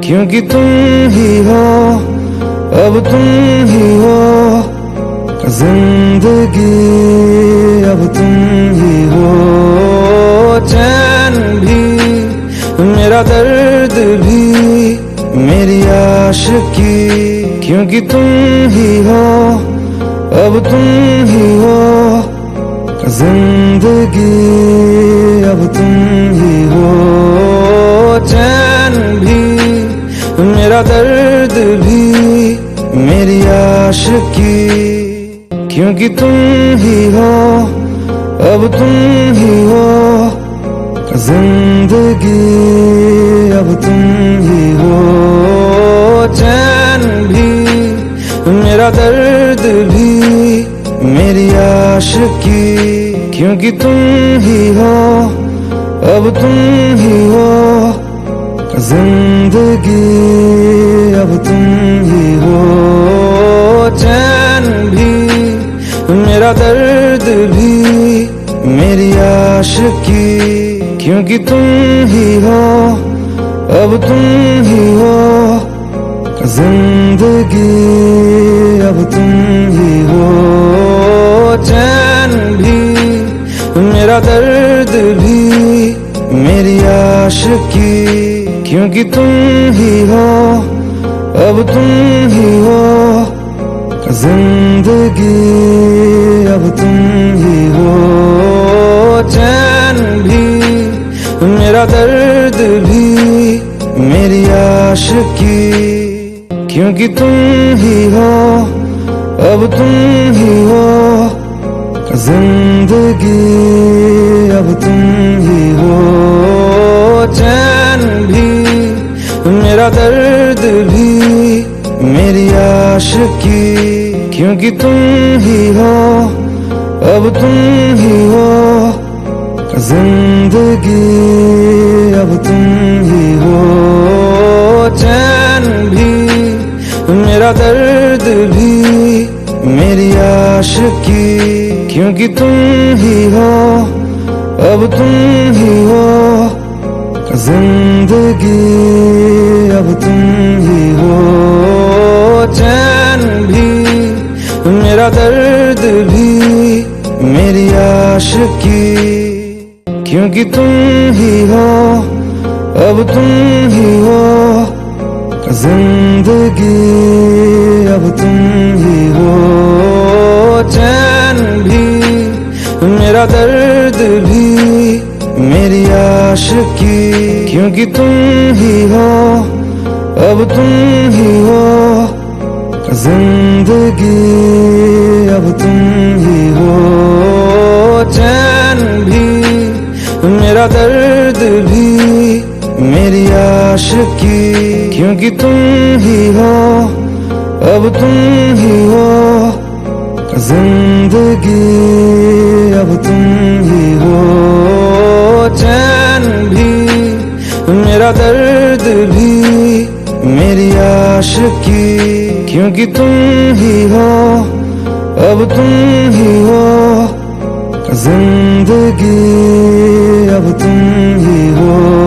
क्योंकि तुम ही हो, अब तुम ही हो जिंदगी, अब तुम ही हो चैन भी, मेरा दर्द भी, मेरी आशिकी। क्योंकि तुम ही हो, अब तुम ही हो जिंदगी, अब तुम ही हो चैन भी, मेरा दर्द भी, मेरी आशिकी। क्योंकि तुम ही हो, अब तुम ही हो जिंदगी, अब तुम ही हो चैन भी, मेरा दर्द भी, मेरी आशिकी। क्योंकि तुम ही हो, अब तुम ही हो जिंदगी, अब तुम ही हो चैन भी, मेरा दर्द भी, मेरी आशिकी। क्योंकि तुम ही हो, अब तुम ही हो जिंदगी, अब तुम ही हो चैन भी, मेरा दर्द भी, मेरी आशिकी। क्योंकि तुम ही हो, अब तुम ही हो जिंदगी, अब तुम ही हो चैन भी, मेरा दर्द भी, मेरी आशिकी। क्योंकि तुम ही हो, अब तुम ही हो जिंदगी, अब तुम ही हो चैन भी, मेरा दर्द भी, मेरी आशिकी। क्योंकि तुम ही हो, अब तुम ही हो जिंदगी, अब तुम ही हो चैन भी, मेरा दर्द भी, मेरी आशिकी। क्योंकि तुम ही हो, अब तुम ही हो जिंदगी, अब तुम ही हो चैन भी, मेरा दर्द भी, मेरी आशिकी। क्योंकि तुम ही हो, अब तुम ही हो जिंदगी, अब तुम ही हो चैन भी, मेरा दर्द भी, मेरी आशिकी। क्योंकि तुम ही हो, अब तुम ही हो जिंदगी, अब तुम ही हो चैन भी, मेरा दर्द भी, मेरी आशिकी। क्योंकि तुम ही हो, अब तुम ही हो जिंदगी, अब तुम ही हो चैन भी, मेरा दर्द भी, मेरी आशिकी। क्योंकि तुम ही हो, अब तुम ही हो जिंदगी, अब तुम ही हो